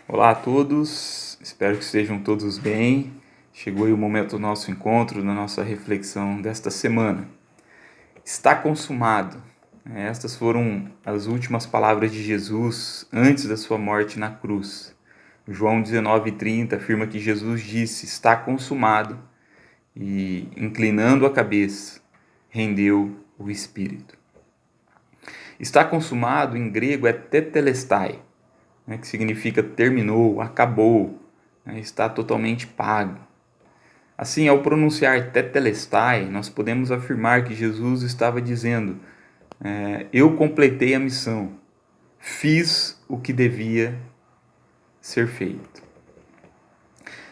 Olá a todos, espero que estejam todos bem. Chegou aí o momento do nosso encontro, da nossa reflexão desta semana. Está consumado. Estas foram as últimas palavras de Jesus antes da sua morte na cruz. João 19:30 afirma que Jesus disse: está consumado, e inclinando a cabeça, rendeu o espírito. Está consumado em grego é tetelestai, que significa terminou, acabou, está totalmente pago. Assim, ao pronunciar tetelestai, nós podemos afirmar que Jesus estava dizendo: eu completei a missão, fiz o que devia ser feito.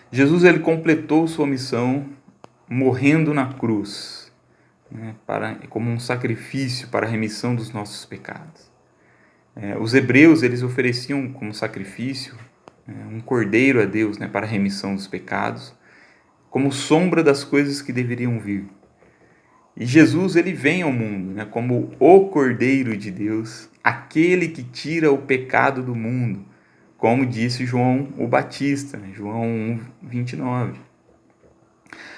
Jesus ele completou sua missão morrendo na cruz, como um sacrifício para a remissão dos nossos pecados. Os hebreus eles ofereciam como sacrifício um cordeiro a Deus, para a remissão dos pecados, como sombra das coisas que deveriam vir. E Jesus ele vem ao mundo, como o Cordeiro de Deus, aquele que tira o pecado do mundo, como disse João o Batista, João 1:29.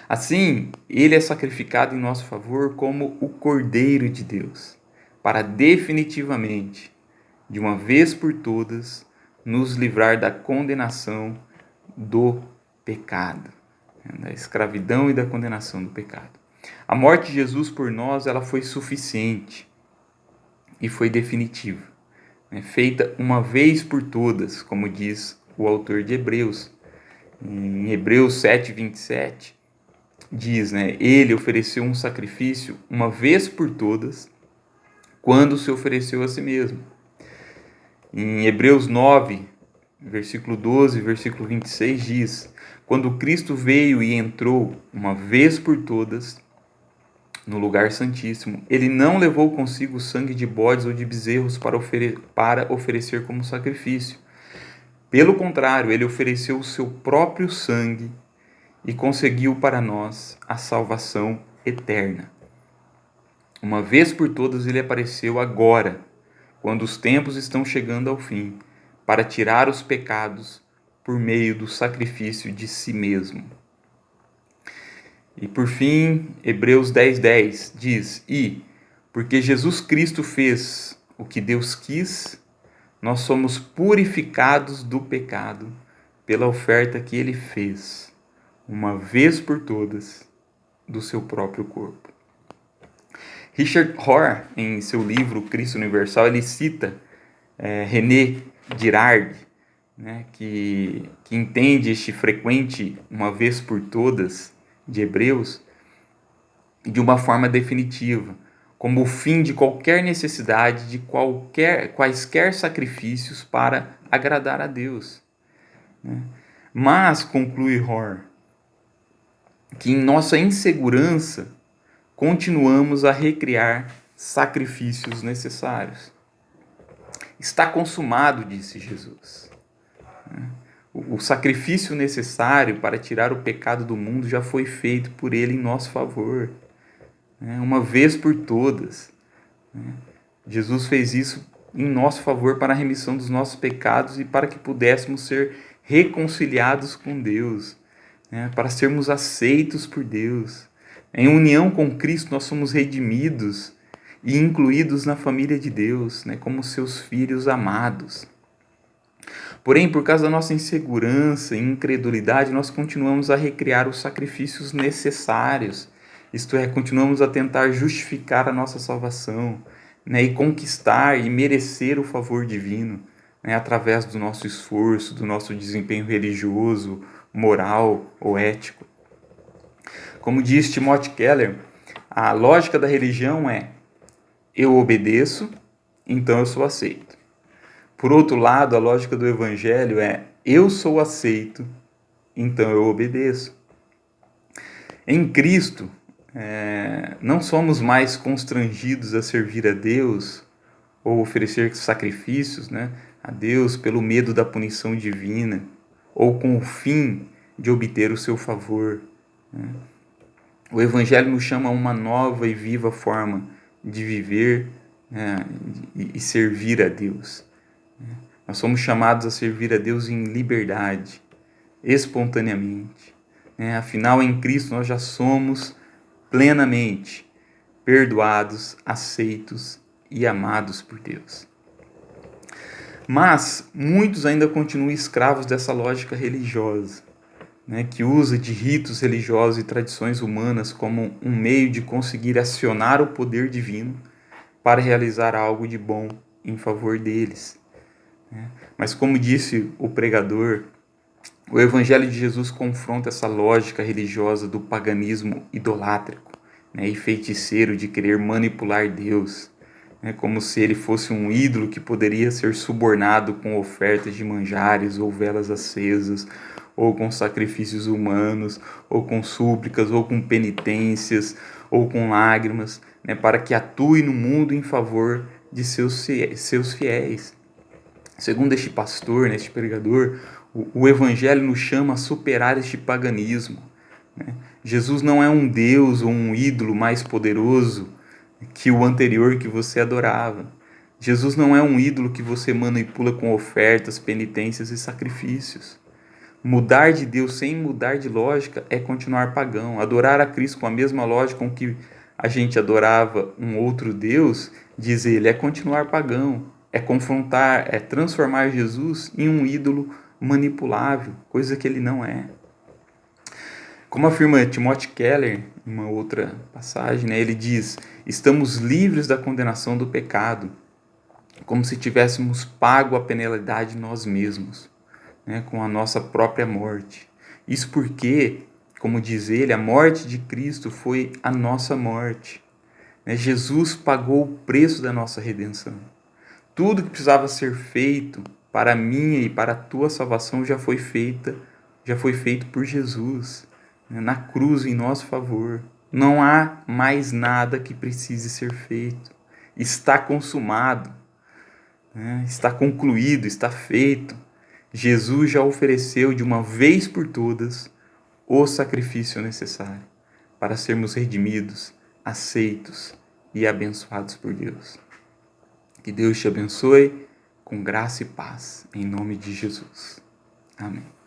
Assim, ele é sacrificado em nosso favor como o Cordeiro de Deus, para definitivamente, de uma vez por todas, nos livrar da condenação do pecado, da escravidão e da condenação do pecado. A morte de Jesus por nós, ela foi suficiente e foi definitiva, feita uma vez por todas, como diz o autor de Hebreus. Em Hebreus 7:27, diz, ele ofereceu um sacrifício uma vez por todas, quando se ofereceu a si mesmo. Em Hebreus 9, versículo 12, versículo 26 diz: quando Cristo veio e entrou uma vez por todas no lugar santíssimo, ele não levou consigo sangue de bodes ou de bezerros para oferecer como sacrifício. Pelo contrário, ele ofereceu o seu próprio sangue e conseguiu para nós a salvação eterna. Uma vez por todas ele apareceu agora, quando os tempos estão chegando ao fim, para tirar os pecados por meio do sacrifício de si mesmo. E por fim, Hebreus 10:10 diz: e, porque Jesus Cristo fez o que Deus quis, nós somos purificados do pecado pela oferta que ele fez, uma vez por todas, do seu próprio corpo. Richard Rohr, em seu livro Cristo Universal, ele cita René Girard, que entende este frequente uma vez por todas de Hebreus de uma forma definitiva, como o fim de qualquer necessidade de quaisquer sacrifícios para agradar a Deus. Mas, conclui Rohr, que em nossa insegurança continuamos a recriar sacrifícios necessários. Está consumado, disse Jesus. O sacrifício necessário para tirar o pecado do mundo já foi feito por ele em nosso favor, uma vez por todas. Jesus fez isso em nosso favor para a remissão dos nossos pecados e para que pudéssemos ser reconciliados com Deus, para sermos aceitos por Deus. Em união com Cristo nós somos redimidos e incluídos na família de Deus, como seus filhos amados. Porém, por causa da nossa insegurança e incredulidade, nós continuamos a recriar os sacrifícios necessários, isto é, continuamos a tentar justificar a nossa salvação, e conquistar e merecer o favor divino, através do nosso esforço, do nosso desempenho religioso, moral ou ético. Como diz Timothy Keller, a lógica da religião é: eu obedeço, então eu sou aceito. Por outro lado, a lógica do evangelho é: eu sou aceito, então eu obedeço. Em Cristo, não somos mais constrangidos a servir a Deus ou oferecer sacrifícios, a Deus pelo medo da punição divina ou com o fim de obter o seu favor. O evangelho nos chama a uma nova e viva forma de viver, e servir a Deus. Nós somos chamados a servir a Deus em liberdade, espontaneamente. Afinal, em Cristo nós já somos plenamente perdoados, aceitos e amados por Deus. Mas muitos ainda continuam escravos dessa lógica religiosa, que usa de ritos religiosos e tradições humanas como um meio de conseguir acionar o poder divino para realizar algo de bom em favor deles. Mas como disse o pregador, o Evangelho de Jesus confronta essa lógica religiosa do paganismo idolátrico, e feiticeiro de querer manipular Deus, como se ele fosse um ídolo que poderia ser subornado com ofertas de manjares ou velas acesas, ou com sacrifícios humanos, ou com súplicas, ou com penitências, ou com lágrimas, para que atue no mundo em favor de seus fiéis. Segundo este pastor, este pregador, o Evangelho nos chama a superar este paganismo. Jesus não é um Deus ou um ídolo mais poderoso que o anterior que você adorava. Jesus não é um ídolo que você manipula com ofertas, penitências e sacrifícios. Mudar de Deus sem mudar de lógica é continuar pagão. Adorar a Cristo com a mesma lógica com que a gente adorava um outro Deus, diz ele, é continuar pagão, é confrontar, é transformar Jesus em um ídolo manipulável, coisa que ele não é. Como afirma Timothy Keller, em uma outra passagem, ele diz, estamos livres da condenação do pecado, como se tivéssemos pago a penalidade nós mesmos, com a nossa própria morte. Isso porque, como diz ele, a morte de Cristo foi a nossa morte. Jesus pagou o preço da nossa redenção. Tudo que precisava ser feito para a minha e para a tua salvação já foi feito por Jesus, na cruz em nosso favor. Não há mais nada que precise ser feito. Está consumado, está concluído, está feito. Jesus já ofereceu de uma vez por todas o sacrifício necessário para sermos redimidos, aceitos e abençoados por Deus. Que Deus te abençoe com graça e paz, em nome de Jesus. Amém.